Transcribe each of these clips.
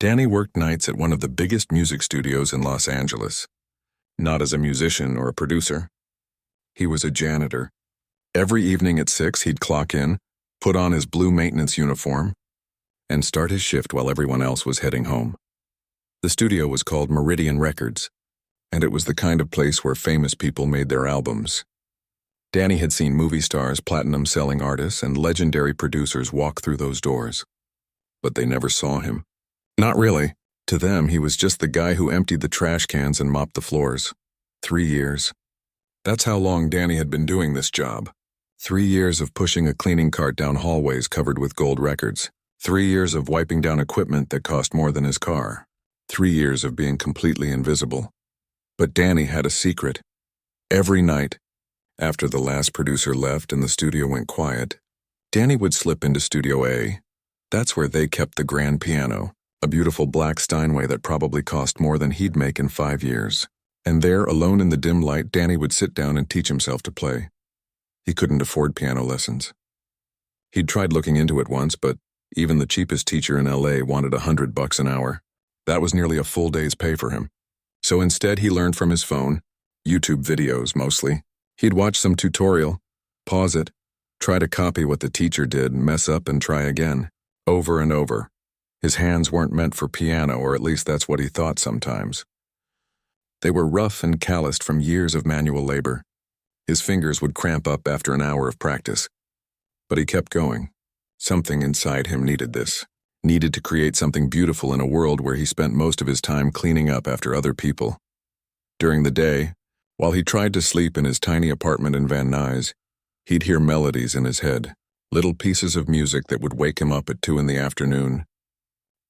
Danny worked nights at one of the biggest music studios in Los Angeles. Not as a musician or a producer. He was a janitor. Every evening at 6, he'd clock in, put on his blue maintenance uniform, and start his shift while everyone else was heading home. The studio was called Meridian Records, and it was the kind of place where famous people made their albums. Danny had seen movie stars, platinum-selling artists, and legendary producers walk through those doors. But they never saw him. Not really. To them, he was just the guy who emptied the trash cans and mopped the floors. 3 years. That's how long Danny had been doing this job. 3 years of pushing a cleaning cart down hallways covered with gold records. 3 years of wiping down equipment that cost more than his car. 3 years of being completely invisible. But Danny had a secret. Every night, after the last producer left and the studio went quiet, Danny would slip into Studio A. That's where they kept the grand piano, a beautiful black Steinway that probably cost more than he'd make in 5 years. And there, alone in the dim light, Danny would sit down and teach himself to play. He couldn't afford piano lessons. He'd tried looking into it once, but even the cheapest teacher in LA wanted $100 an hour. That was nearly a full day's pay for him. So instead, he learned from his phone, YouTube videos mostly. He'd watch some tutorial, pause it, try to copy what the teacher did, mess up and try again, over and over. His hands weren't meant for piano, or at least that's what he thought sometimes. They were rough and calloused from years of manual labor. His fingers would cramp up after an hour of practice. But he kept going. Something inside him needed this. Needed to create something beautiful in a world where he spent most of his time cleaning up after other people. During the day, while he tried to sleep in his tiny apartment in Van Nuys, he'd hear melodies in his head, little pieces of music that would wake him up at 2 in the afternoon.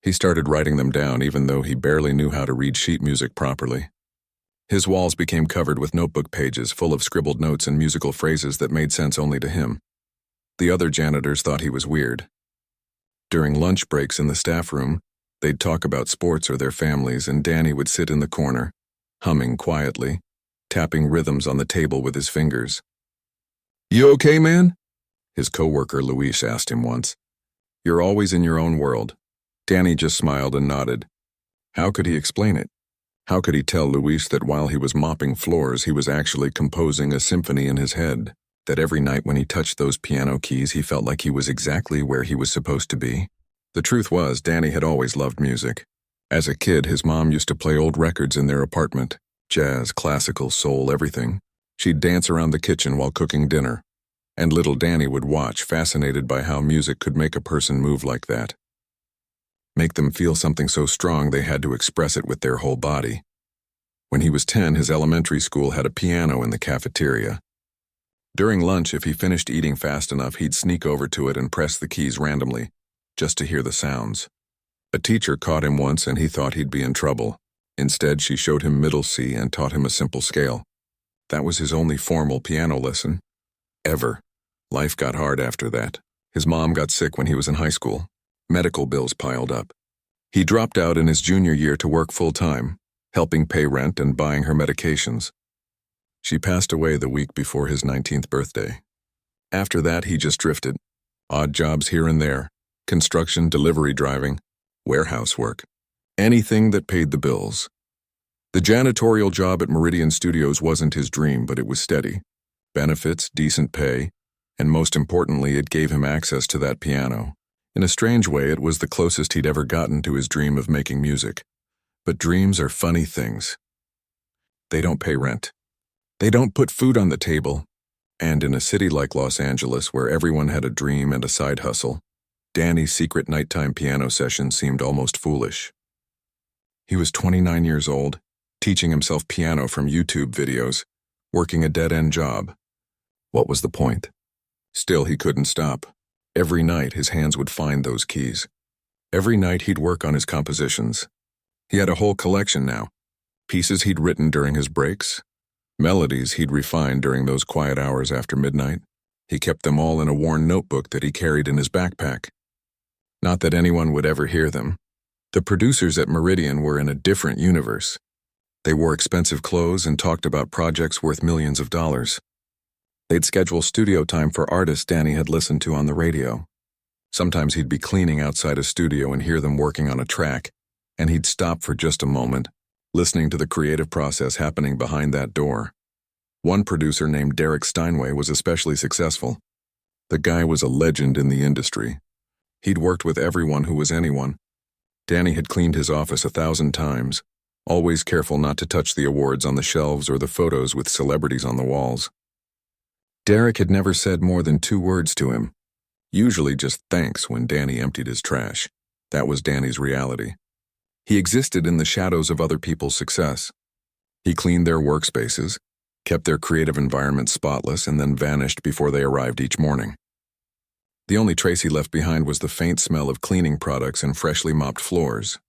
He started writing them down even though he barely knew how to read sheet music properly. His walls became covered with notebook pages full of scribbled notes and musical phrases that made sense only to him. The other janitors thought he was weird. During lunch breaks in the staff room, they'd talk about sports or their families, and Danny would sit in the corner, humming quietly, tapping rhythms on the table with his fingers. "You okay, man?" his coworker Luis asked him once. "You're always in your own world." Danny just smiled and nodded. How could he explain it? How could he tell Luis that while he was mopping floors, he was actually composing a symphony in his head? That every night when he touched those piano keys, he felt like he was exactly where he was supposed to be? The truth was, Danny had always loved music. As a kid, his mom used to play old records in their apartment. Jazz, classical, soul, everything. She'd dance around the kitchen while cooking dinner. And little Danny would watch, fascinated by how music could make a person move like that. Make them feel something so strong they had to express it with their whole body. When he was 10, his elementary school had a piano in the cafeteria. During lunch, if he finished eating fast enough, he'd sneak over to it and press the keys randomly, just to hear the sounds. A teacher caught him once and he thought he'd be in trouble. Instead, she showed him middle C and taught him a simple scale. That was his only formal piano lesson. Ever. Life got hard after that. His mom got sick when he was in high school. Medical bills piled up. He dropped out in his junior year to work full-time, helping pay rent and buying her medications. She passed away the week before his 19th birthday. After that, he just drifted. Odd jobs here and there. Construction, delivery driving, warehouse work. Anything that paid the bills. The janitorial job at Meridian Studios wasn't his dream, but it was steady. Benefits, decent pay, and most importantly, it gave him access to that piano. In a strange way, it was the closest he'd ever gotten to his dream of making music. But dreams are funny things. They don't pay rent. They don't put food on the table. And in a city like Los Angeles, where everyone had a dream and a side hustle, Danny's secret nighttime piano session seemed almost foolish. He was 29 years old, teaching himself piano from YouTube videos, working a dead-end job. What was the point? Still, he couldn't stop. Every night, his hands would find those keys. Every night, he'd work on his compositions. He had a whole collection now. Pieces he'd written during his breaks, melodies he'd refined during those quiet hours after midnight. He kept them all in a worn notebook that he carried in his backpack. Not that anyone would ever hear them. The producers at Meridian were in a different universe. They wore expensive clothes and talked about projects worth millions of dollars. They'd schedule studio time for artists Danny had listened to on the radio. Sometimes he'd be cleaning outside a studio and hear them working on a track, and he'd stop for just a moment, listening to the creative process happening behind that door. One producer named Derek Steinway was especially successful. The guy was a legend in the industry. He'd worked with everyone who was anyone. Danny had cleaned his office 1,000 times, always careful not to touch the awards on the shelves or the photos with celebrities on the walls. Derek had never said more than 2 words to him, usually just thanks when Danny emptied his trash. That was Danny's reality. He existed in the shadows of other people's success. He cleaned their workspaces, kept their creative environment spotless, and then vanished before they arrived each morning. The only trace he left behind was the faint smell of cleaning products and freshly mopped floors.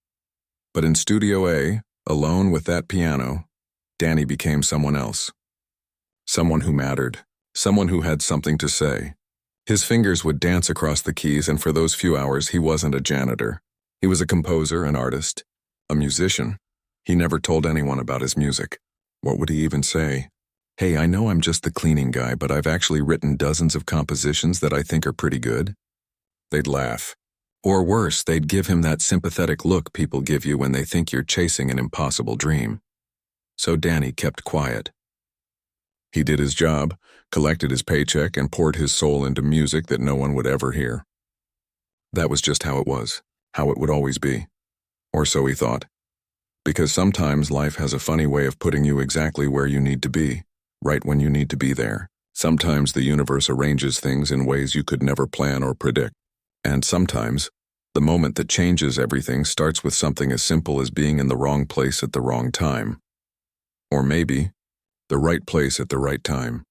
But in Studio A, alone with that piano, Danny became someone else. Someone who mattered. Someone who had something to say. His fingers would dance across the keys, and for those few hours he wasn't a janitor. He was a composer, an artist, a musician. He never told anyone about his music. What would he even say? Hey, I know I'm just the cleaning guy, but I've actually written dozens of compositions that I think are pretty good. They'd laugh. Or worse, they'd give him that sympathetic look people give you when they think you're chasing an impossible dream. So Danny kept quiet. He did his job, collected his paycheck, and poured his soul into music that no one would ever hear. That was just how it was, how it would always be. Or so he thought. Because sometimes life has a funny way of putting you exactly where you need to be, right when you need to be there. Sometimes the universe arranges things in ways you could never plan or predict. And sometimes, the moment that changes everything starts with something as simple as being in the wrong place at the wrong time. Or maybe, the right place at the right time.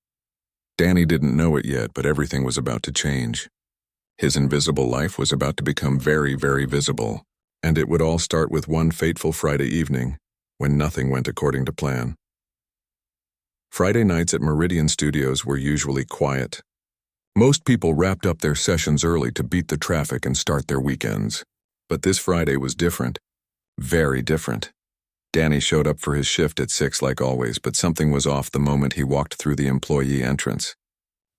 Danny didn't know it yet, but everything was about to change. His invisible life was about to become very, very visible, and it would all start with one fateful Friday evening, when nothing went according to plan. Friday nights at Meridian Studios were usually quiet. Most people wrapped up their sessions early to beat the traffic and start their weekends. But this Friday was different. Very different. Danny showed up for his shift at 6 like always, but something was off the moment he walked through the employee entrance.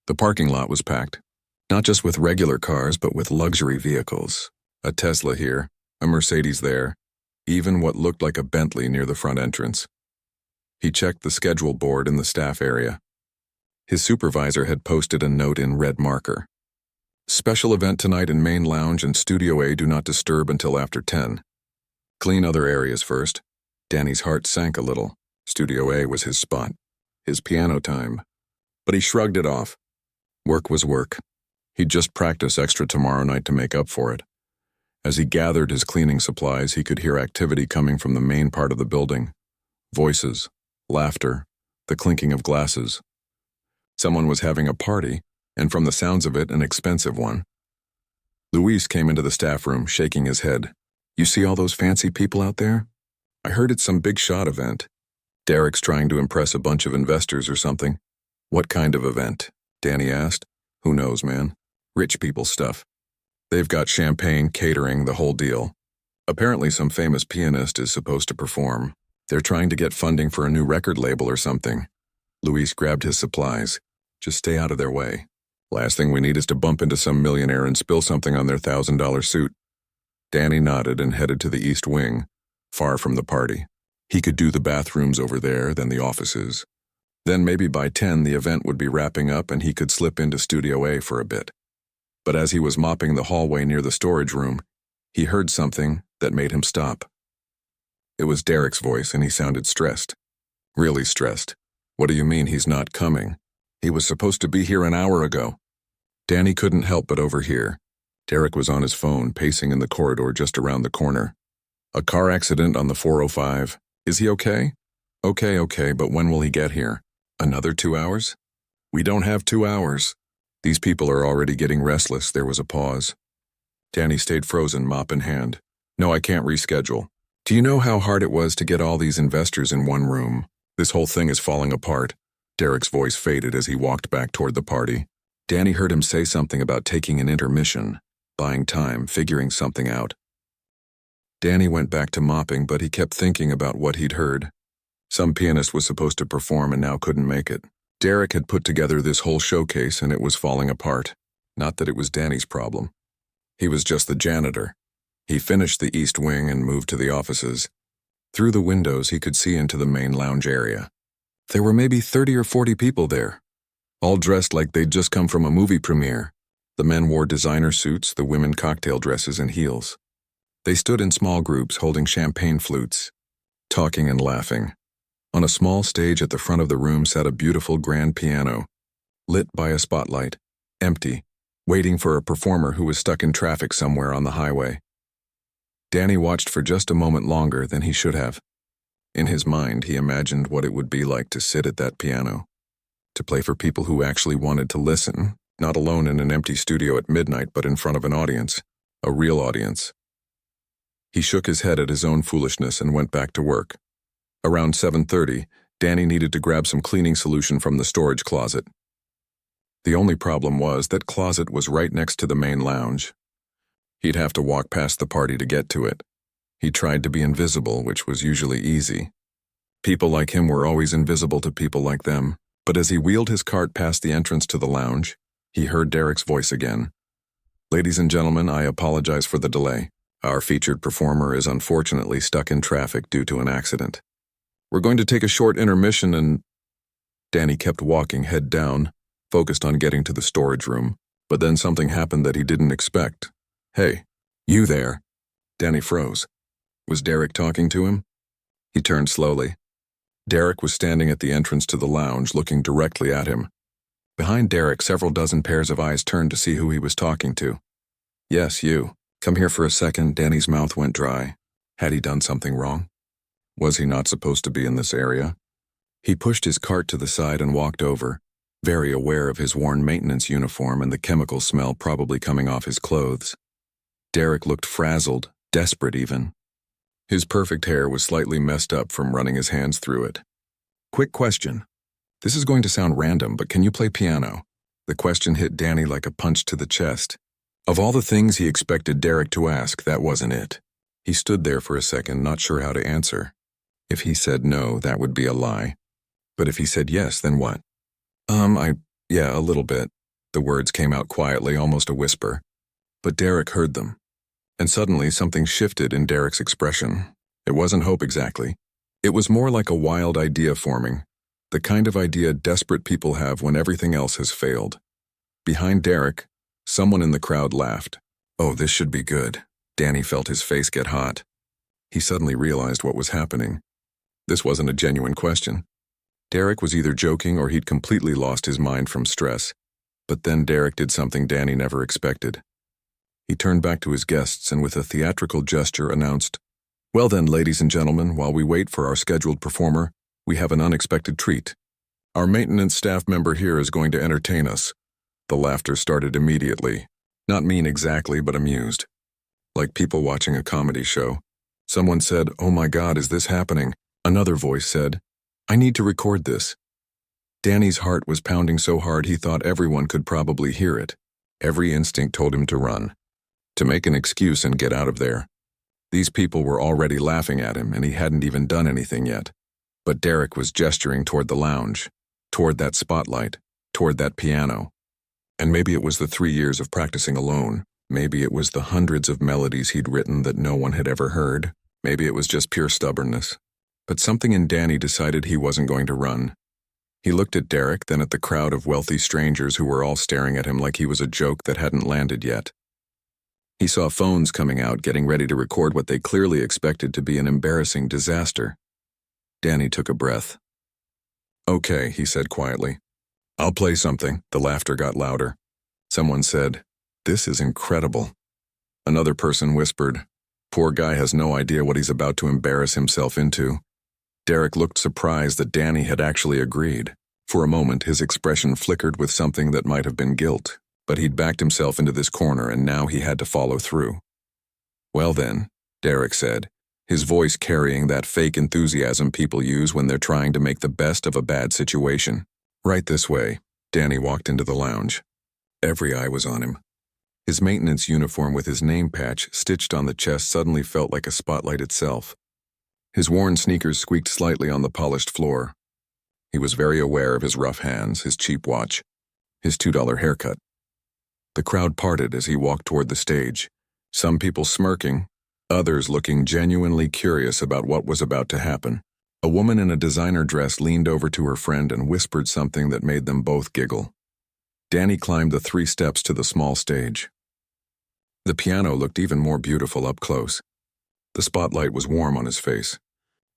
The parking lot was packed, not just with regular cars, but with luxury vehicles. A Tesla here, a Mercedes there, even what looked like a Bentley near the front entrance. He checked the schedule board in the staff area. His supervisor had posted a note in red marker. Special event tonight in main lounge and Studio A, do not disturb until after 10. Clean other areas first. Danny's heart sank a little. Studio A was his spot, his piano time. But he shrugged it off. Work was work. He'd just practice extra tomorrow night to make up for it. As he gathered his cleaning supplies, he could hear activity coming from the main part of the building. Voices, laughter, the clinking of glasses. Someone was having a party, and from the sounds of it, an expensive one. Luis came into the staff room, shaking his head. You see all those fancy people out there? I heard it's some big shot event. Derek's trying to impress a bunch of investors or something. What kind of event? Danny asked. Who knows, man. Rich people stuff. They've got champagne, catering, the whole deal. Apparently some famous pianist is supposed to perform. They're trying to get funding for a new record label or something. Luis grabbed his supplies. Just stay out of their way. Last thing we need is to bump into some millionaire and spill something on their $1,000 suit. Danny nodded and headed to the east wing, far from the party. He could do the bathrooms over there, then the offices. Then maybe by 10 the event would be wrapping up and he could slip into Studio A for a bit. But as he was mopping the hallway near the storage room, he heard something that made him stop. It was Derek's voice, and he sounded stressed. Really stressed. What do you mean he's not coming? He was supposed to be here an hour ago. Danny couldn't help but overhear. Derek was on his phone, pacing in the corridor just around the corner. A car accident on the 405. Is he okay? Okay, but when will he get here? Another 2 hours? We don't have 2 hours. These people are already getting restless. There was a pause. Danny stayed frozen, mop in hand. No, I can't reschedule. Do you know how hard it was to get all these investors in one room? This whole thing is falling apart. Derek's voice faded as he walked back toward the party. Danny heard him say something about taking an intermission, buying time, figuring something out. Danny went back to mopping, but he kept thinking about what he'd heard. Some pianist was supposed to perform and now couldn't make it. Derek had put together this whole showcase and it was falling apart. Not that it was Danny's problem. He was just the janitor. He finished the east wing and moved to the offices. Through the windows, he could see into the main lounge area. There were maybe 30 or 40 people there, all dressed like they'd just come from a movie premiere. The men wore designer suits, the women cocktail dresses and heels. They stood in small groups holding champagne flutes, talking and laughing. On a small stage at the front of the room sat a beautiful grand piano, lit by a spotlight, empty, waiting for a performer who was stuck in traffic somewhere on the highway. Danny watched for just a moment longer than he should have. In his mind, he imagined what it would be like to sit at that piano, to play for people who actually wanted to listen, not alone in an empty studio at midnight, but in front of an audience, a real audience. He shook his head at his own foolishness and went back to work. Around 7:30, Danny needed to grab some cleaning solution from the storage closet. The only problem was that closet was right next to the main lounge. He'd have to walk past the party to get to it. He tried to be invisible, which was usually easy. People like him were always invisible to people like them, but as he wheeled his cart past the entrance to the lounge, he heard Derek's voice again. "Ladies and gentlemen, I apologize for the delay. Our featured performer is unfortunately stuck in traffic due to an accident. We're going to take a short intermission and—" Danny kept walking head down, focused on getting to the storage room, but then something happened that he didn't expect. "Hey, you there." Danny froze. Was Derek talking to him? He turned slowly. Derek was standing at the entrance to the lounge, looking directly at him. Behind Derek, several dozen pairs of eyes turned to see who he was talking to. "Yes, you. Come here for a second." Danny's mouth went dry. Had he done something wrong? Was he not supposed to be in this area? He pushed his cart to the side and walked over, very aware of his worn maintenance uniform and the chemical smell probably coming off his clothes. Derek looked frazzled, desperate even. His perfect hair was slightly messed up from running his hands through it. "Quick question. This is going to sound random, but can you play piano?" The question hit Danny like a punch to the chest. Of all the things he expected Derek to ask, that wasn't it. He stood there for a second, not sure how to answer. If he said no, that would be a lie. But if he said yes, then what? Yeah, a little bit." The words came out quietly, almost a whisper. But Derek heard them. And suddenly something shifted in Derek's expression. It wasn't hope exactly. It was more like a wild idea forming, the kind of idea desperate people have when everything else has failed. Behind Derek, someone in the crowd laughed. Oh, this should be good. Danny felt his face get hot. He suddenly realized what was happening. This wasn't a genuine question. Derek was either joking or he'd completely lost his mind from stress. But then Derek did something Danny never expected. He turned back to his guests and with a theatrical gesture announced, "Well then, ladies and gentlemen, while we wait for our scheduled performer, we have an unexpected treat. Our maintenance staff member here is going to entertain us." The laughter started immediately. Not mean exactly, but amused. Like people watching a comedy show. Someone said, "Oh my God, is this happening?" Another voice said, "I need to record this." Danny's heart was pounding so hard he thought everyone could probably hear it. Every instinct told him to run, to make an excuse and get out of there. These people were already laughing at him and he hadn't even done anything yet. But Derek was gesturing toward the lounge, toward that spotlight, toward that piano. And maybe it was the 3 years of practicing alone. Maybe it was the hundreds of melodies he'd written that no one had ever heard. Maybe it was just pure stubbornness. But something in Danny decided he wasn't going to run. He looked at Derek, then at the crowd of wealthy strangers who were all staring at him like he was a joke that hadn't landed yet. He saw phones coming out, getting ready to record what they clearly expected to be an embarrassing disaster. Danny took a breath. "Okay," he said quietly. "I'll play something." The laughter got louder. Someone said, "This is incredible." Another person whispered, "Poor guy has no idea what he's about to embarrass himself into." Derek looked surprised that Danny had actually agreed. For a moment, his expression flickered with something that might have been guilt, but he'd backed himself into this corner and now he had to follow through. "Well then," Derek said, his voice carrying that fake enthusiasm people use when they're trying to make the best of a bad situation. "Right this way." Danny walked into the lounge. Every eye was on him. His maintenance uniform with his name patch stitched on the chest suddenly felt like a spotlight itself. His worn sneakers squeaked slightly on the polished floor. He was very aware of his rough hands, his cheap watch, his $2 haircut. The crowd parted as he walked toward the stage, some people smirking, others looking genuinely curious about what was about to happen. A woman in a designer dress leaned over to her friend and whispered something that made them both giggle. Danny climbed the 3 steps to the small stage. The piano looked even more beautiful up close. The spotlight was warm on his face.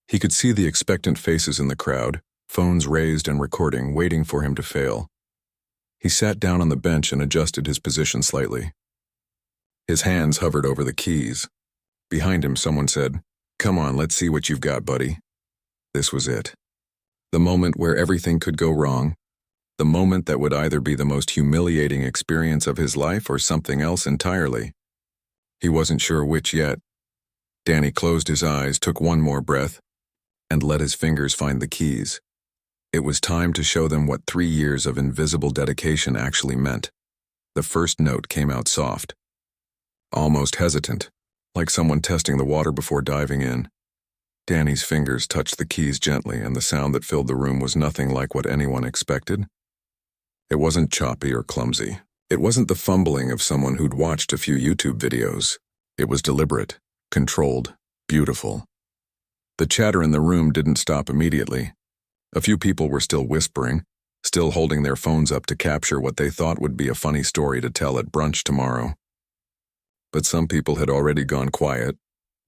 He could see the expectant faces in the crowd, phones raised and recording, waiting for him to fail. He sat down on the bench and adjusted his position slightly. His hands hovered over the keys. Behind him, someone said, "Come on, let's see what you've got, buddy." This was it. The moment where everything could go wrong. The moment that would either be the most humiliating experience of his life or something else entirely. He wasn't sure which yet. Danny closed his eyes, took one more breath, and let his fingers find the keys. It was time to show them what 3 years of invisible dedication actually meant. The first note came out soft, almost hesitant, like someone testing the water before diving in. Danny's fingers touched the keys gently, and the sound that filled the room was nothing like what anyone expected. It wasn't choppy or clumsy. It wasn't the fumbling of someone who'd watched a few YouTube videos. It was deliberate, controlled, beautiful. The chatter in the room didn't stop immediately. A few people were still whispering, still holding their phones up to capture what they thought would be a funny story to tell at brunch tomorrow. But some people had already gone quiet,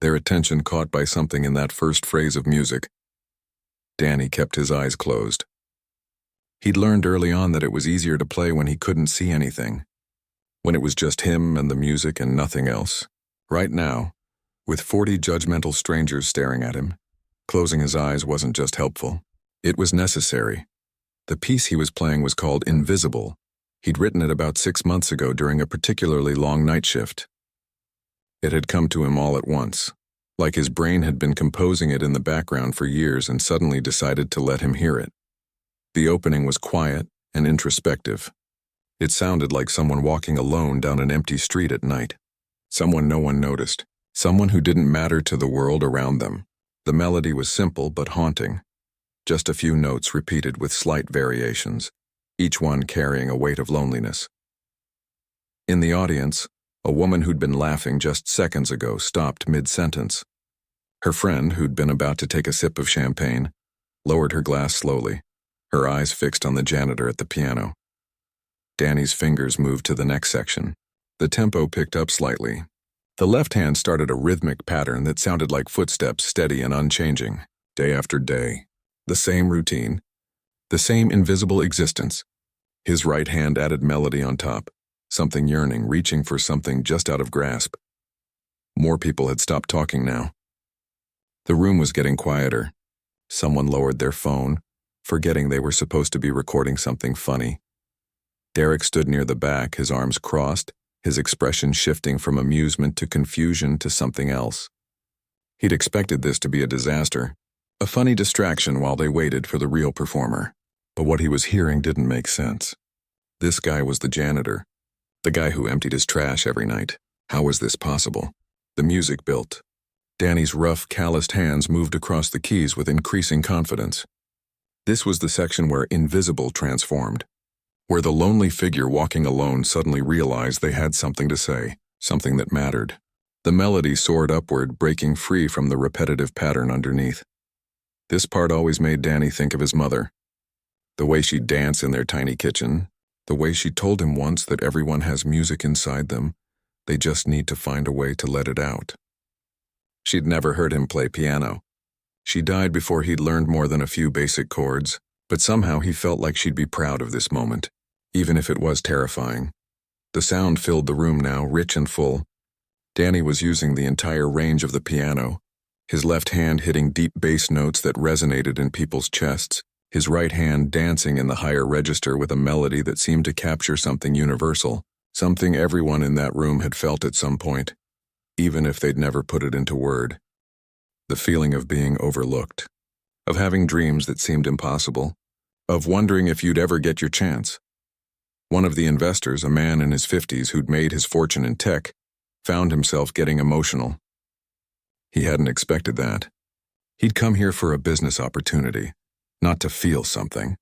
their attention caught by something in that first phrase of music. Danny kept his eyes closed. He'd learned early on that it was easier to play when he couldn't see anything, when it was just him and the music and nothing else. Right now, with 40 judgmental strangers staring at him, closing his eyes wasn't just helpful. It was necessary. The piece he was playing was called Invisible. He'd written it about 6 months ago during a particularly long night shift. It had come to him all at once, like his brain had been composing it in the background for years and suddenly decided to let him hear it. The opening was quiet and introspective. It sounded like someone walking alone down an empty street at night. Someone no one noticed. Someone who didn't matter to the world around them. The melody was simple but haunting. Just a few notes repeated with slight variations, each one carrying a weight of loneliness. In the audience, a woman who'd been laughing just seconds ago stopped mid-sentence. Her friend, who'd been about to take a sip of champagne, lowered her glass slowly, her eyes fixed on the janitor at the piano. Danny's fingers moved to the next section. The tempo picked up slightly. The left hand started a rhythmic pattern that sounded like footsteps, steady and unchanging, day after day. The same routine, the same invisible existence. His right hand added melody on top, something yearning, reaching for something just out of grasp. More people had stopped talking now. The room was getting quieter. Someone lowered their phone, forgetting they were supposed to be recording something funny. Derek stood near the back, his arms crossed, his expression shifting from amusement to confusion to something else. He'd expected this to be a disaster, a funny distraction while they waited for the real performer. But what he was hearing didn't make sense. This guy was the janitor, the guy who emptied his trash every night. How was this possible? The music built. Danny's rough, calloused hands moved across the keys with increasing confidence. This was the section where Invisible transformed, where the lonely figure walking alone suddenly realized they had something to say, something that mattered. The melody soared upward, breaking free from the repetitive pattern underneath. This part always made Danny think of his mother. The way she'd dance in their tiny kitchen, the way she told him once that everyone has music inside them, they just need to find a way to let it out. She'd never heard him play piano. She died before he'd learned more than a few basic chords, but somehow he felt like she'd be proud of this moment, even if it was terrifying. The sound filled the room now, rich and full. Danny was using the entire range of the piano, his left hand hitting deep bass notes that resonated in people's chests, his right hand dancing in the higher register with a melody that seemed to capture something universal, something everyone in that room had felt at some point, even if they'd never put it into word. The feeling of being overlooked, of having dreams that seemed impossible, of wondering if you'd ever get your chance. One of the investors, a man in his 50s who'd made his fortune in tech, found himself getting emotional. He hadn't expected that. He'd come here for a business opportunity, not to feel something.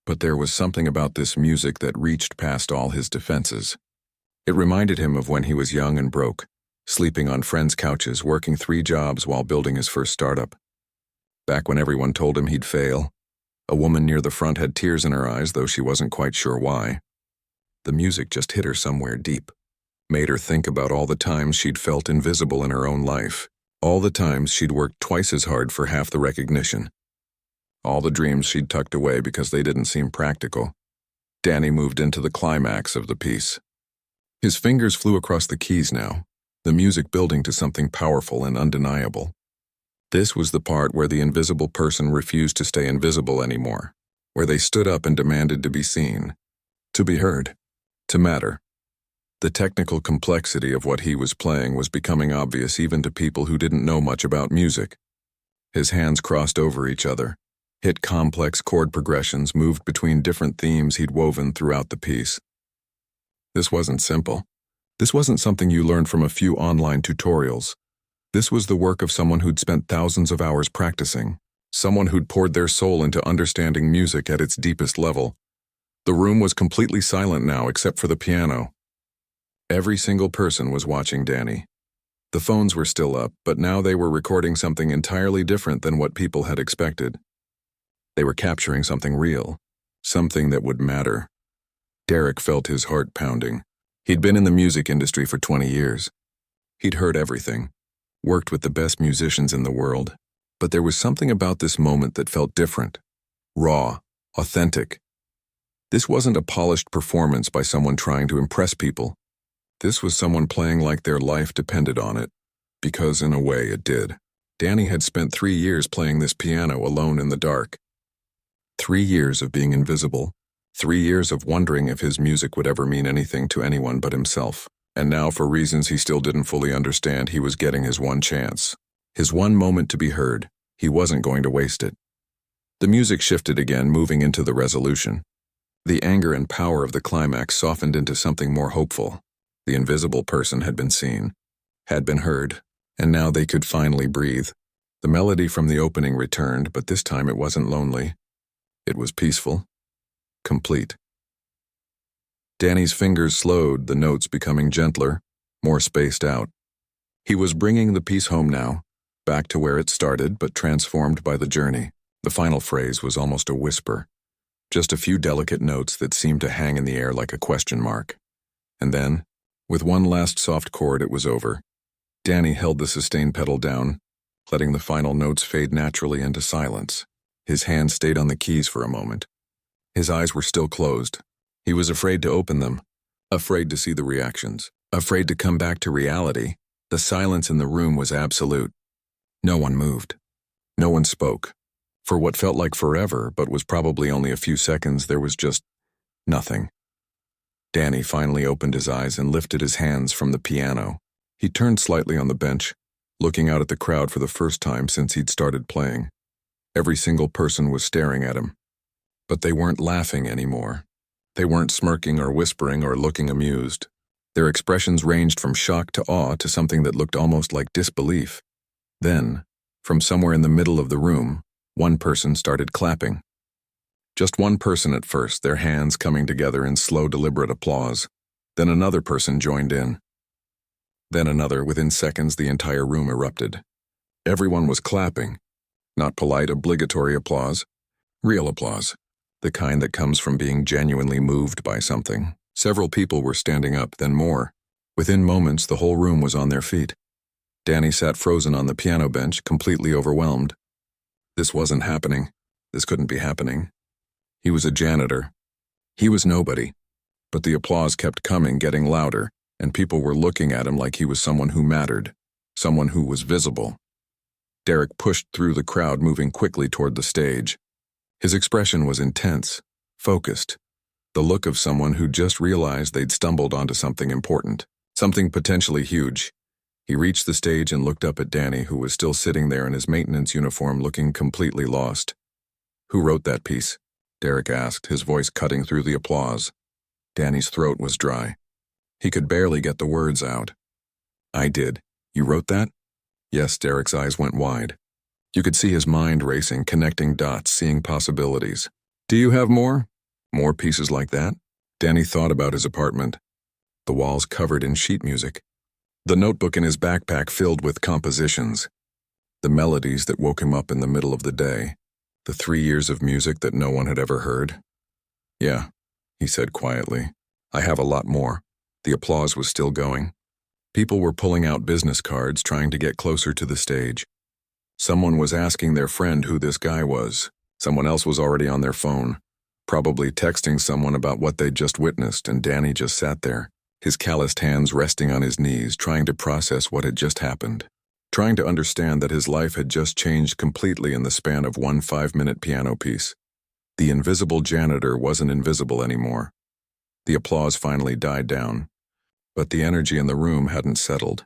But there was something about this music that reached past all his defenses. It reminded him of when he was young and broke, sleeping on friends' couches, working 3 jobs while building his first startup. Back when everyone told him he'd fail, a woman near the front had tears in her eyes, though she wasn't quite sure why. The music just hit her somewhere deep, made her think about all the times she'd felt invisible in her own life, all the times she'd worked twice as hard for half the recognition, all the dreams she'd tucked away because they didn't seem practical. Danny moved into the climax of the piece. His fingers flew across the keys now, the music building to something powerful and undeniable. This was the part where the invisible person refused to stay invisible anymore, where they stood up and demanded to be seen, to be heard, to matter. The technical complexity of what he was playing was becoming obvious even to people who didn't know much about music. His hands crossed over each other, hit complex chord progressions, moved between different themes he'd woven throughout the piece. This wasn't simple. This wasn't something you learned from a few online tutorials. This was the work of someone who'd spent thousands of hours practicing, someone who'd poured their soul into understanding music at its deepest level. The room was completely silent now except for the piano. Every single person was watching Danny. The phones were still up, but now they were recording something entirely different than what people had expected. They were capturing something real, something that would matter. Derek felt his heart pounding. He'd been in the music industry for 20 years. He'd heard everything, worked with the best musicians in the world, but there was something about this moment that felt different, raw, authentic. This wasn't a polished performance by someone trying to impress people. This was someone playing like their life depended on it, because in a way it did. Danny had spent 3 years playing this piano alone in the dark. 3 years of being invisible, 3 years of wondering if his music would ever mean anything to anyone but himself. And now, for reasons he still didn't fully understand, he was getting his one chance. His one moment to be heard. He wasn't going to waste it. The music shifted again, moving into the resolution. The anger and power of the climax softened into something more hopeful. The invisible person had been seen, had been heard, and now they could finally breathe. The melody from the opening returned, but this time it wasn't lonely. It was peaceful, complete. Danny's fingers slowed, the notes becoming gentler, more spaced out. He was bringing the piece home now, back to where it started, but transformed by the journey. The final phrase was almost a whisper, just a few delicate notes that seemed to hang in the air like a question mark. And then, with one last soft chord, it was over. Danny held the sustain pedal down, letting the final notes fade naturally into silence. His hand stayed on the keys for a moment. His eyes were still closed. He was afraid to open them, afraid to see the reactions, afraid to come back to reality. The silence in the room was absolute. No one moved. No one spoke. For what felt like forever, but was probably only a few seconds, there was just nothing. Danny finally opened his eyes and lifted his hands from the piano. He turned slightly on the bench, looking out at the crowd for the first time since he'd started playing. Every single person was staring at him. But they weren't laughing anymore. They weren't smirking or whispering or looking amused. Their expressions ranged from shock to awe to something that looked almost like disbelief. Then, from somewhere in the middle of the room, one person started clapping. Just one person at first, their hands coming together in slow, deliberate applause. Then another person joined in. Then another. Within seconds, the entire room erupted. Everyone was clapping. Not polite, obligatory applause. Real applause. The kind that comes from being genuinely moved by something. Several people were standing up, then more. Within moments, the whole room was on their feet. Danny sat frozen on the piano bench, completely overwhelmed. This wasn't happening. This couldn't be happening. He was a janitor. He was nobody. But the applause kept coming, getting louder, and people were looking at him like he was someone who mattered, someone who was visible. Derek pushed through the crowd, moving quickly toward the stage. His expression was intense, focused, the look of someone who just realized they'd stumbled onto something important, something potentially huge. He reached the stage and looked up at Danny, who was still sitting there in his maintenance uniform, looking completely lost. "Who wrote that piece?" Derek asked, his voice cutting through the applause. Danny's throat was dry. He could barely get the words out. "I did. You wrote that?" Yes, Derek's eyes went wide. You could see his mind racing, connecting dots, seeing possibilities. "Do you have more? More pieces like that?" Danny thought about his apartment. The walls covered in sheet music. The notebook in his backpack filled with compositions, the melodies that woke him up in the middle of the day, the 3 years of music that no one had ever heard. Yeah, he said quietly. I have a lot more. The applause was still going. People were pulling out business cards, trying to get closer to the stage. Someone was asking their friend who this guy was. Someone else was already on their phone, probably texting someone about what they'd just witnessed, and Danny just sat there, his calloused hands resting on his knees, trying to process what had just happened, trying to understand that his life had just changed completely in the span of one 5-minute piano piece. The invisible janitor wasn't invisible anymore. The applause finally died down, but the energy in the room hadn't settled.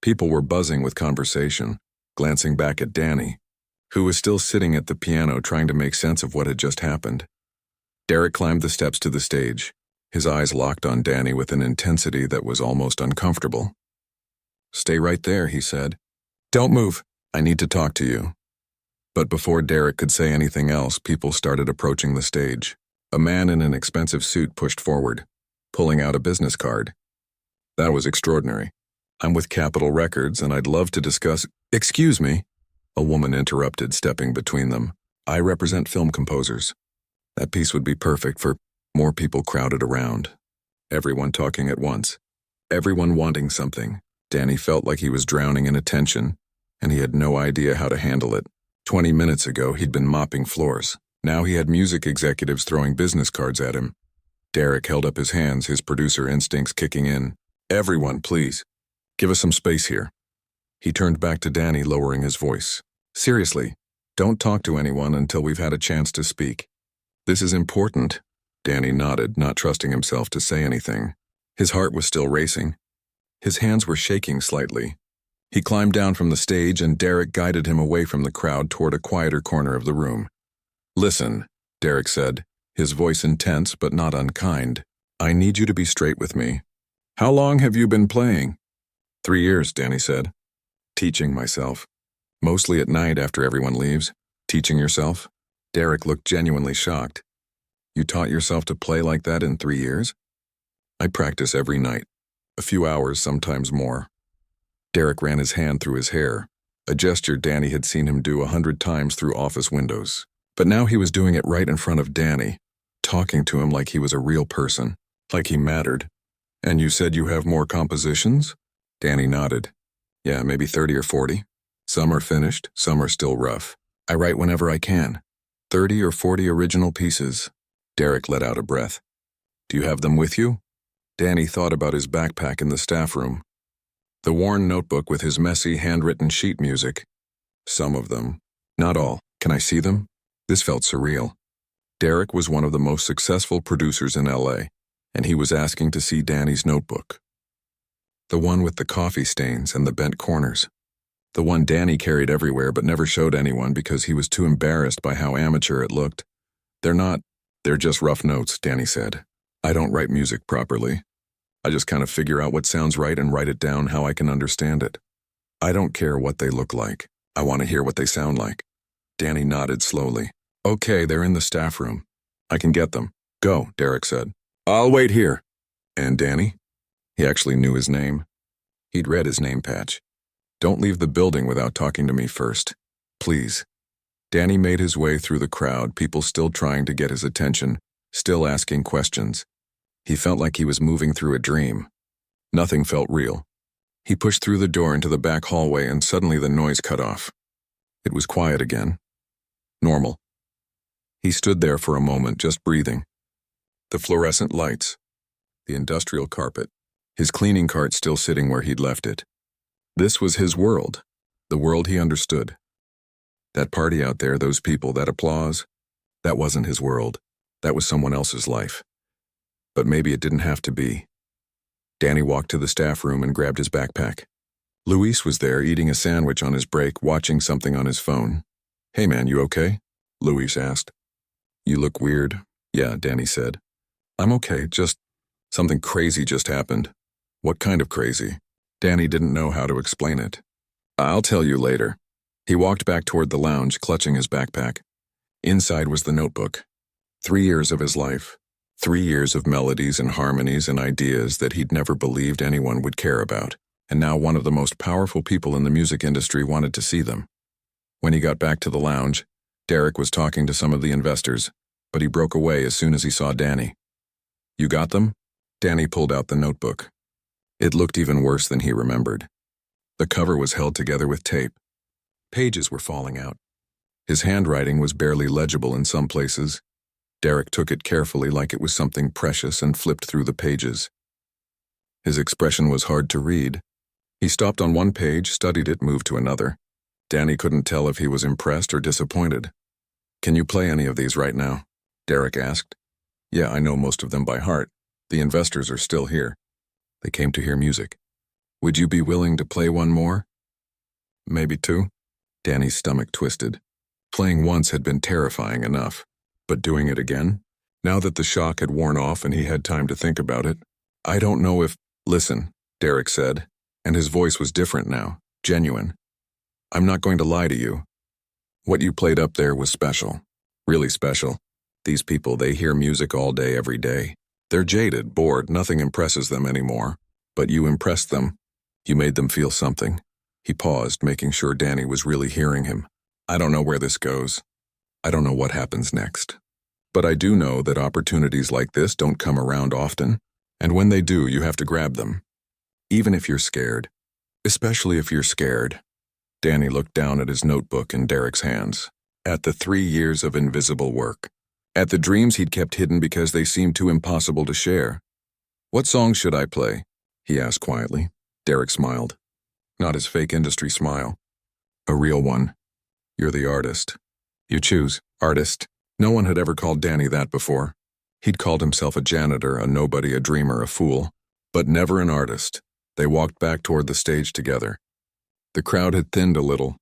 People were buzzing with conversation, glancing back at Danny, who was still sitting at the piano trying to make sense of what had just happened. Derek climbed the steps to the stage, his eyes locked on Danny with an intensity that was almost uncomfortable. Stay right there, he said. Don't move. I need to talk to you. But before Derek could say anything else, people started approaching the stage. A man in an expensive suit pushed forward, pulling out a business card. That was extraordinary. I'm with Capitol Records, and I'd love to discuss— Excuse me, a woman interrupted, stepping between them. I represent film composers. That piece would be perfect for— More people crowded around. Everyone talking at once. Everyone wanting something. Danny felt like he was drowning in attention, and he had no idea how to handle it. 20 minutes ago, he'd been mopping floors. Now he had music executives throwing business cards at him. Derek held up his hands, his producer instincts kicking in. Everyone, please. Give us some space here. He turned back to Danny, lowering his voice. Seriously, don't talk to anyone until we've had a chance to speak. This is important. Danny nodded, not trusting himself to say anything. His heart was still racing. His hands were shaking slightly. He climbed down from the stage, and Derek guided him away from the crowd toward a quieter corner of the room. Listen, Derek said, his voice intense but not unkind. I need you to be straight with me. How long have you been playing? 3 years, Danny said. Teaching myself. Mostly at night after everyone leaves. Teaching yourself? Derek looked genuinely shocked. You taught yourself to play like that in 3 years? I practice every night. A few hours, sometimes more. Derek ran his hand through his hair, a gesture Danny had seen him do 100 times through office windows. But now he was doing it right in front of Danny, talking to him like he was a real person, like he mattered. And you said you have more compositions? Danny nodded. Yeah, maybe 30 or 40. Some are finished, some are still rough. I write whenever I can. 30 or 40 original pieces. Derek let out a breath. Do you have them with you? Danny thought about his backpack in the staff room. The worn notebook with his messy, handwritten sheet music. Some of them. Not all. Can I see them? This felt surreal. Derek was one of the most successful producers in LA, and he was asking to see Danny's notebook. The one with the coffee stains and the bent corners. The one Danny carried everywhere but never showed anyone because he was too embarrassed by how amateur it looked. They're just rough notes, Danny said. I don't write music properly. I just kind of figure out what sounds right and write it down how I can understand it. I don't care what they look like. I want to hear what they sound like. Danny nodded slowly. Okay, they're in the staff room. I can get them. Go, Derek said. I'll wait here. And Danny? He actually knew his name. He'd read his name patch. Don't leave the building without talking to me first. Please. Danny made his way through the crowd, people still trying to get his attention, still asking questions. He felt like he was moving through a dream. Nothing felt real. He pushed through the door into the back hallway, and suddenly the noise cut off. It was quiet again. Normal. He stood there for a moment, just breathing. The fluorescent lights. The industrial carpet. His cleaning cart still sitting where he'd left it. This was his world. The world he understood. That party out there, those people, that applause. That wasn't his world. That was someone else's life. But maybe it didn't have to be. Danny walked to the staff room and grabbed his backpack. Luis was there, eating a sandwich on his break, watching something on his phone. Hey man, you okay? Luis asked. You look weird. Yeah, Danny said. I'm okay, just something crazy just happened. What kind of crazy? Danny didn't know how to explain it. I'll tell you later. He walked back toward the lounge, clutching his backpack. Inside was the notebook. 3 years of his life. 3 years of melodies and harmonies and ideas that he'd never believed anyone would care about. and now one of the most powerful people in the music industry wanted to see them. When he got back to the lounge, Derek was talking to some of the investors, but he broke away as soon as he saw Danny. "You got them?" Danny pulled out the notebook. It looked even worse than he remembered. The cover was held together with tape. Pages were falling out. His handwriting was barely legible in some places. Derek took it carefully like it was something precious and flipped through the pages. His expression was hard to read. He stopped on one page, studied it, moved to another. Danny couldn't tell if he was impressed or disappointed. "Can you play any of these right now?" Derek asked. "Yeah, I know most of them by heart. The investors are still here. They came to hear music. Would you be willing to play one more?" "Maybe two." Danny's stomach twisted. Playing once had been terrifying enough, but doing it again? Now that the shock had worn off and he had time to think about it, "I don't know if—" "Listen," Derek said, and his voice was different now, genuine. "I'm not going to lie to you. What you played up there was special. Really special. These people, they hear music all day, every day. They're jaded, bored, nothing impresses them anymore. But you impressed them. You made them feel something." He paused, making sure Danny was really hearing him. "I don't know where this goes. I don't know what happens next. But I do know that opportunities like this don't come around often, and when they do, you have to grab them. Even if you're scared. Especially if you're scared." Danny looked down at his notebook in Derek's hands. At the 3 years of invisible work. At the dreams he'd kept hidden because they seemed too impossible to share. "What song should I play?" he asked quietly. Derek smiled. Not his fake industry smile. A real one. "You're the artist. You choose, artist." No one had ever called Danny that before. He'd called himself a janitor, a nobody, a dreamer, a fool, but never an artist. They walked back toward the stage together. The crowd had thinned a little.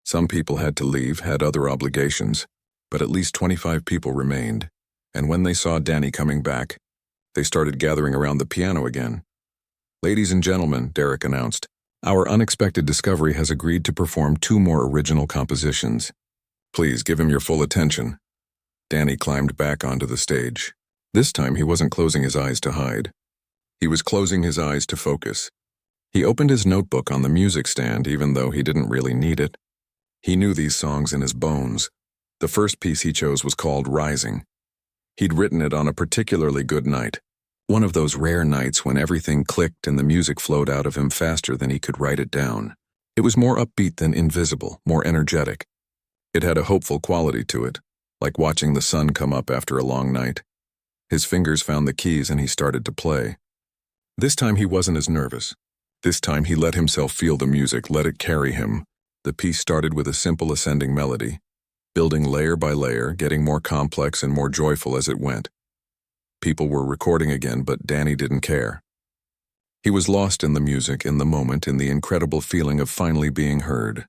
Some people had to leave, had other obligations, but at least 25 people remained, and when they saw Danny coming back, they started gathering around the piano again. "Ladies and gentlemen," Derek announced, "our unexpected discovery has agreed to perform 2 more original compositions. Please give him your full attention." Danny climbed back onto the stage. This time he wasn't closing his eyes to hide. He was closing his eyes to focus. He opened his notebook on the music stand even though he didn't really need it. He knew these songs in his bones. The first piece he chose was called Rising. He'd written it on a particularly good night. One of those rare nights when everything clicked and the music flowed out of him faster than he could write it down. It was more upbeat than invisible, more energetic. It had a hopeful quality to it, like watching the sun come up after a long night. His fingers found the keys and he started to play. This time he wasn't as nervous. This time he let himself feel the music, let it carry him. The piece started with a simple ascending melody, building layer by layer, getting more complex and more joyful as it went. People were recording again, but Danny didn't care. He was lost in the music, in the moment, in the incredible feeling of finally being heard.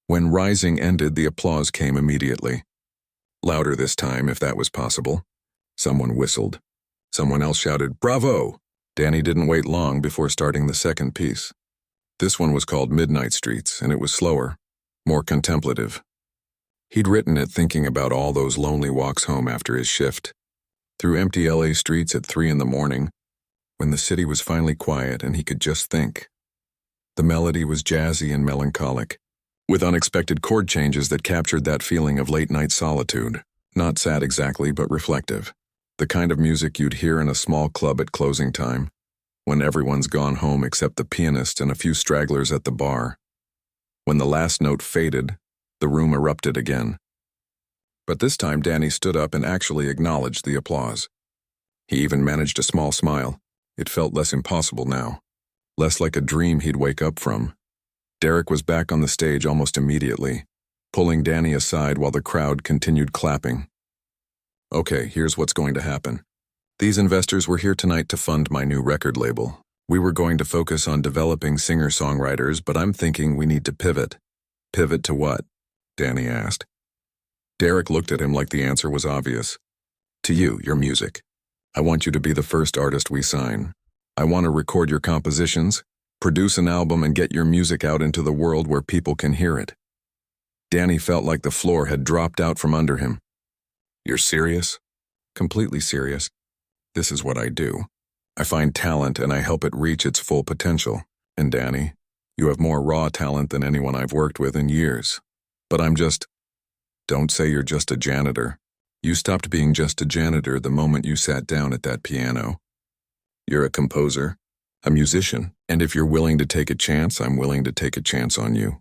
When Rising ended, the applause came immediately. Louder this time, if that was possible. Someone whistled. Someone else shouted, "Bravo!" Danny didn't wait long before starting the second piece. This one was called Midnight Streets, and it was slower, more contemplative. He'd written it thinking about all those lonely walks home after his shift, through empty LA streets at 3 in the morning, when the city was finally quiet and he could just think. The melody was jazzy and melancholic, with unexpected chord changes that captured that feeling of late-night solitude. Not sad exactly, but reflective. The kind of music you'd hear in a small club at closing time, when everyone's gone home except the pianist and a few stragglers at the bar. When the last note faded, the room erupted again. But this time Danny stood up and actually acknowledged the applause. He even managed a small smile. It felt less impossible now, less like a dream he'd wake up from. Derek was back on the stage almost immediately, pulling Danny aside while the crowd continued clapping. "Okay, here's what's going to happen. These investors were here tonight to fund my new record label. We were going to focus on developing singer-songwriters, but I'm thinking we need to pivot." "Pivot to what?" Danny asked. Derek looked at him like the answer was obvious. "To you, your music. I want you to be the first artist we sign. I want to record your compositions, produce an album, and get your music out into the world where people can hear it." Danny felt like the floor had dropped out from under him. "You're serious?" "Completely serious. This is what I do. I find talent and I help it reach its full potential. And Danny, you have more raw talent than anyone I've worked with in years. But don't say you're just a janitor. You stopped being just a janitor the moment you sat down at that piano. You're a composer, a musician, and if you're willing to take a chance, I'm willing to take a chance on you.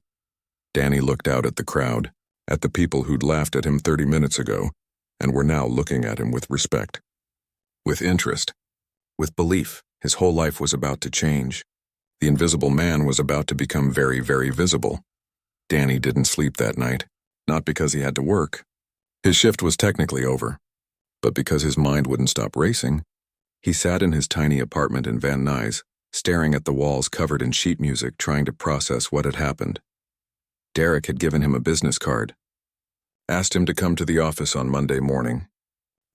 Danny looked out at the crowd, at the people who'd laughed at him 30 minutes ago, and were now looking at him with respect. With interest. With belief. His whole life was about to change. The invisible man was about to become very, very visible. Danny didn't sleep that night, not because he had to work. His shift was technically over, but because his mind wouldn't stop racing. He sat in his tiny apartment in Van Nuys, staring at the walls covered in sheet music, trying to process what had happened. Derek had given him a business card, asked him to come to the office on Monday morning,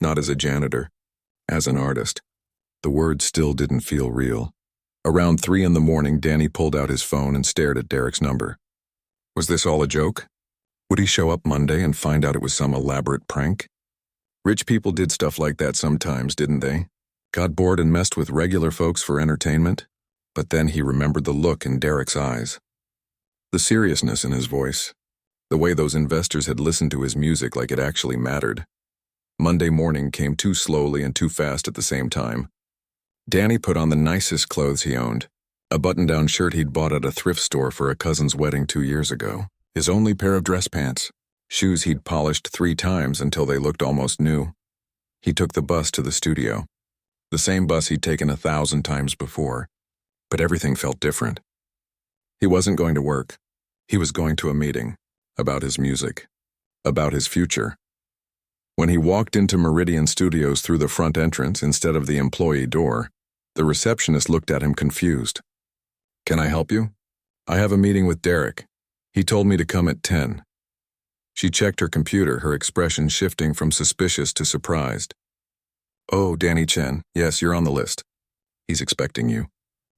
not as a janitor, as an artist. The words still didn't feel real. Around 3 a.m, Danny pulled out his phone and stared at Derek's number. Was this all a joke? Would he show up Monday and find out it was some elaborate prank? Rich people did stuff like that sometimes, didn't they? Got bored and messed with regular folks for entertainment? But then he remembered the look in Derek's eyes, the seriousness in his voice, the way those investors had listened to his music like it actually mattered. Monday morning came too slowly and too fast at the same time. Danny put on the nicest clothes he owned, a button-down shirt he'd bought at a thrift store for a cousin's wedding 2 years ago, his only pair of dress pants, shoes he'd polished 3 times until they looked almost new. He took the bus to the studio, the same bus he'd taken 1,000 times before, but everything felt different. He wasn't going to work. He was going to a meeting about his music, about his future. When he walked into Meridian Studios through the front entrance instead of the employee door, the receptionist looked at him confused. "Can I help you? I have a meeting with Derek. He told me to come at 10. She checked her computer, her expression shifting from suspicious to surprised. "Oh, Danny Chen, yes, you're on the list. He's expecting you."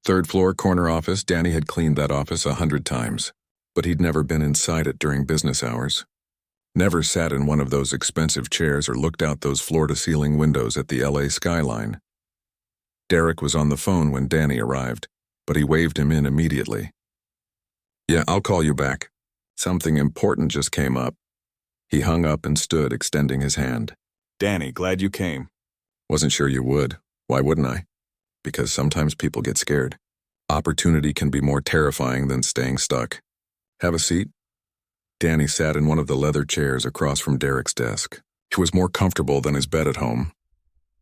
3rd floor, corner office. Danny had cleaned that office 100 times, but he'd never been inside it during business hours. Never sat in one of those expensive chairs or looked out those floor-to-ceiling windows at the LA skyline. Derek was on the phone when Danny arrived, but he waved him in immediately. "Yeah, I'll call you back. Something important just came up." He hung up and stood, extending his hand. "Danny, glad you came." "Wasn't sure you would. Why wouldn't I? Because sometimes people get scared. Opportunity can be more terrifying than staying stuck. Have a seat." Danny sat in one of the leather chairs across from Derek's desk. It was more comfortable than his bed at home.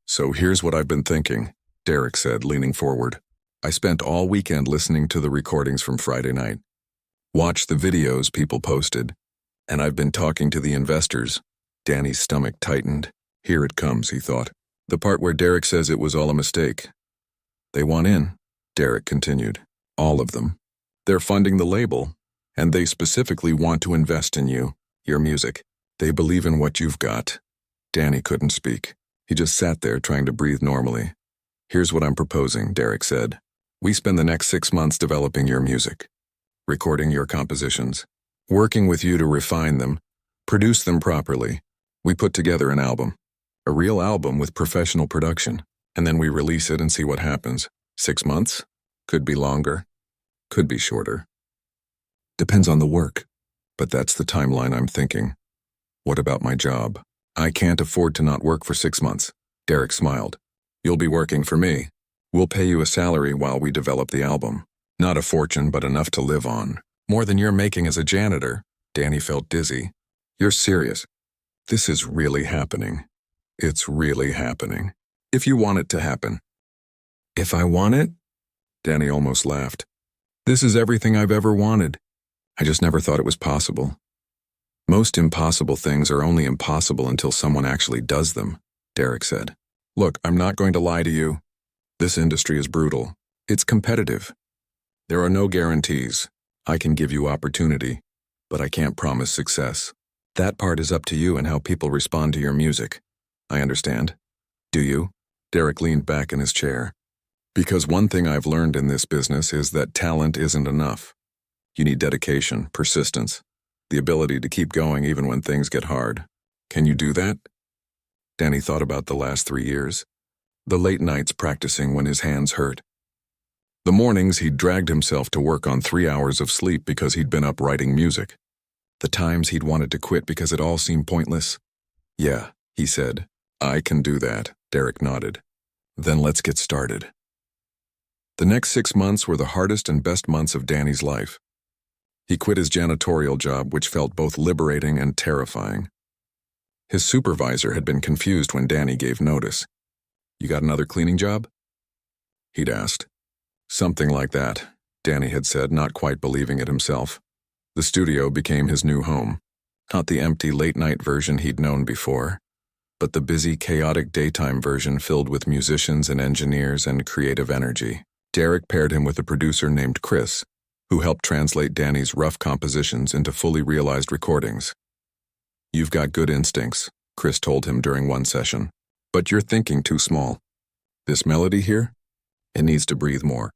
"So here's what I've been thinking," Derek said, leaning forward. "I spent all weekend listening to the recordings from Friday night. Watched the videos people posted. And I've been talking to the investors." Danny's stomach tightened. Here it comes, he thought. The part where Derek says it was all a mistake. "They want in," Derek continued. "All of them. They're funding the label. And they specifically want to invest in you, your music. They believe in what you've got." Danny couldn't speak. He just sat there trying to breathe normally. "Here's what I'm proposing," Derek said. "We spend the next 6 months developing your music, recording your compositions, working with you to refine them, produce them properly. We put together an album, a real album with professional production, and then we release it and see what happens. 6 months? Could be longer. Could be shorter. Depends on the work, but that's the timeline I'm thinking. What about my job? I can't afford to not work for 6 months." Derek smiled. "You'll be working for me. We'll pay you a salary while we develop the album. Not a fortune, but enough to live on. More than you're making as a janitor." Danny felt dizzy. "You're serious? This is really happening. It's really happening. If you want it to happen." "If I want it?" Danny almost laughed. "This is everything I've ever wanted. I just never thought it was possible." "Most impossible things are only impossible until someone actually does them," Derek said. "Look, I'm not going to lie to you. This industry is brutal. It's competitive. There are no guarantees. I can give you opportunity, but I can't promise success. That part is up to you and how people respond to your music. I understand. Do you?" Derek leaned back in his chair. "Because one thing I've learned in this business is that talent isn't enough. You need dedication, persistence, the ability to keep going even when things get hard. Can you do that?" Danny thought about the last 3 years, the late nights practicing when his hands hurt, The mornings he'd dragged himself to work on 3 hours of sleep because he'd been up writing music. The times he'd wanted to quit because it all seemed pointless. "Yeah," he said. "I can do that." Derek nodded. "Then let's get started." The next 6 months were the hardest and best months of Danny's life. He quit his janitorial job, which felt both liberating and terrifying. His supervisor had been confused when Danny gave notice. "You got another cleaning job?" he'd asked. "Something like that," Danny had said, not quite believing it himself. The studio became his new home. Not the empty late-night version he'd known before, but the busy, chaotic daytime version filled with musicians and engineers and creative energy. Derek paired him with a producer named Chris, who helped translate Danny's rough compositions into fully realized recordings. "You've got good instincts," Chris told him during one session, "but you're thinking too small. This melody here? It needs to breathe more.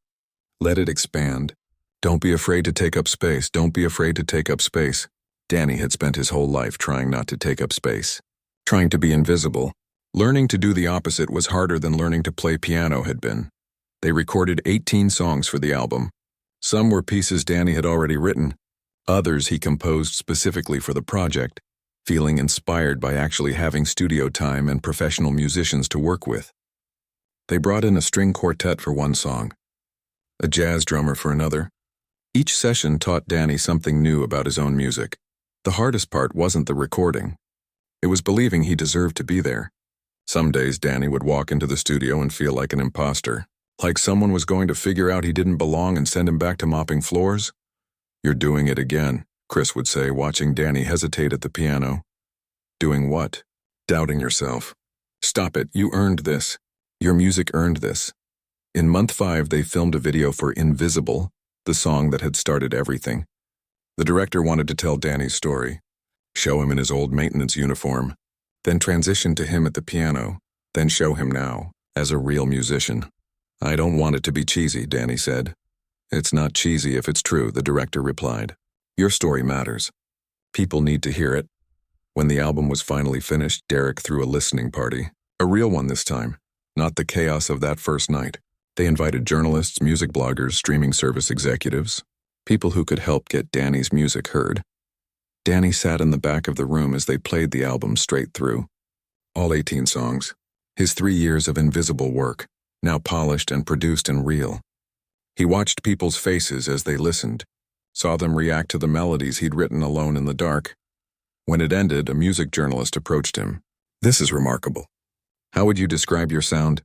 Let it expand. Don't be afraid to take up space. Don't be afraid to take up space." Danny had spent his whole life trying not to take up space, trying to be invisible. Learning to do the opposite was harder than learning to play piano had been. They recorded 18 songs for the album. Some were pieces Danny had already written. Others he composed specifically for the project, feeling inspired by actually having studio time and professional musicians to work with. They brought in a string quartet for one song, a jazz drummer for another. Each session taught Danny something new about his own music. The hardest part wasn't the recording. It was believing he deserved to be there. Some days Danny would walk into the studio and feel like an imposter, like someone was going to figure out he didn't belong and send him back to mopping floors. "You're doing it again," Chris would say, watching Danny hesitate at the piano. "Doing what?" "Doubting yourself. Stop it, you earned this. Your music earned this." In month 5, they filmed a video for Invisible, the song that had started everything. The director wanted to tell Danny's story, show him in his old maintenance uniform, then transition to him at the piano, then show him now, as a real musician. "I don't want it to be cheesy," Danny said. "It's not cheesy if it's true," the director replied. "Your story matters. People need to hear it." When the album was finally finished, Derek threw a listening party. A real one this time, not the chaos of that first night. They invited journalists, music bloggers, streaming service executives, people who could help get Danny's music heard. Danny sat in the back of the room as they played the album straight through. All 18 songs. His 3 years of invisible work, now polished and produced in real. He watched people's faces as they listened, saw them react to the melodies he'd written alone in the dark. When it ended, a music journalist approached him. "This is remarkable. How would you describe your sound?"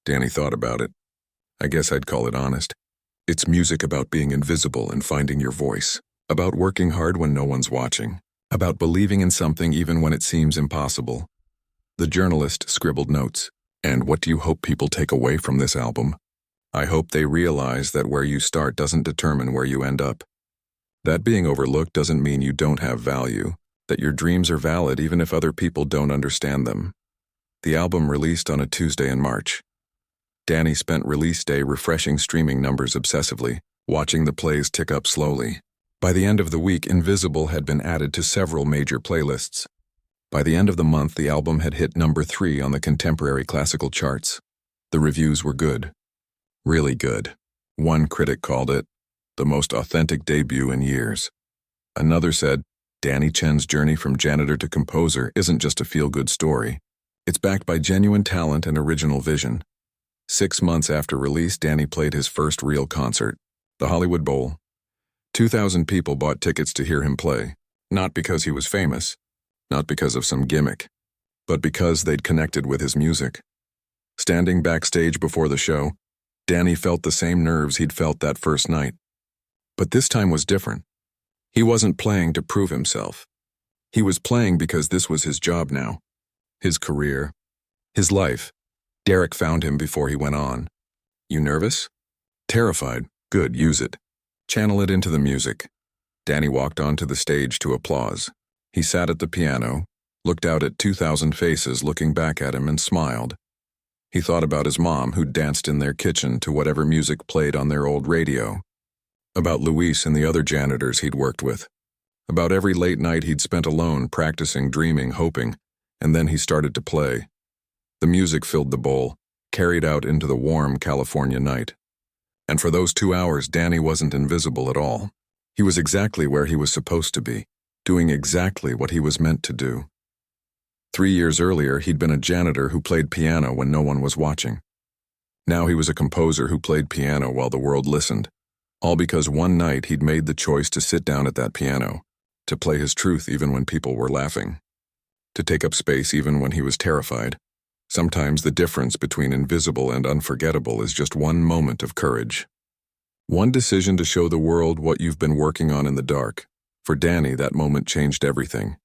Danny thought about it. "I guess I'd call it honest. It's music about being invisible and finding your voice, about working hard when no one's watching, about believing in something even when it seems impossible." The journalist scribbled notes. "And what do you hope people take away from this album?" "I hope they realize that where you start doesn't determine where you end up. That being overlooked doesn't mean you don't have value, that your dreams are valid even if other people don't understand them." The album released on a Tuesday in March. Danny spent release day refreshing streaming numbers obsessively, watching the plays tick up slowly. By the end of the week, Invisible had been added to several major playlists. By the end of the month, the album had hit number 3 on the contemporary classical charts. The reviews were good. Really good. One critic called it the most authentic debut in years. Another said, "Danny Chen's journey from janitor to composer isn't just a feel-good story. It's backed by genuine talent and original vision." 6 months after release, Danny played his first real concert, the Hollywood Bowl. 2,000 people bought tickets to hear him play, not because he was famous, not because of some gimmick, but because they'd connected with his music. Standing backstage before the show, Danny felt the same nerves he'd felt that first night. But this time was different. He wasn't playing to prove himself. He was playing because this was his job now, his career, his life. Derek found him before he went on. "You nervous?" "Terrified." "Good, use it. Channel it into the music." Danny walked onto the stage to applause. He sat at the piano, looked out at 2,000 faces looking back at him and smiled. He thought about his mom who'd danced in their kitchen to whatever music played on their old radio. About Luis and the other janitors he'd worked with. About every late night he'd spent alone practicing, dreaming, hoping, and then he started to play. The music filled the bowl, carried out into the warm California night. And for those 2 hours, Danny wasn't invisible at all. He was exactly where he was supposed to be, doing exactly what he was meant to do. 3 years earlier, he'd been a janitor who played piano when no one was watching. Now he was a composer who played piano while the world listened, all because one night he'd made the choice to sit down at that piano, to play his truth even when people were laughing, to take up space even when he was terrified. Sometimes the difference between invisible and unforgettable is just one moment of courage. One decision to show the world what you've been working on in the dark. For Danny, that moment changed everything.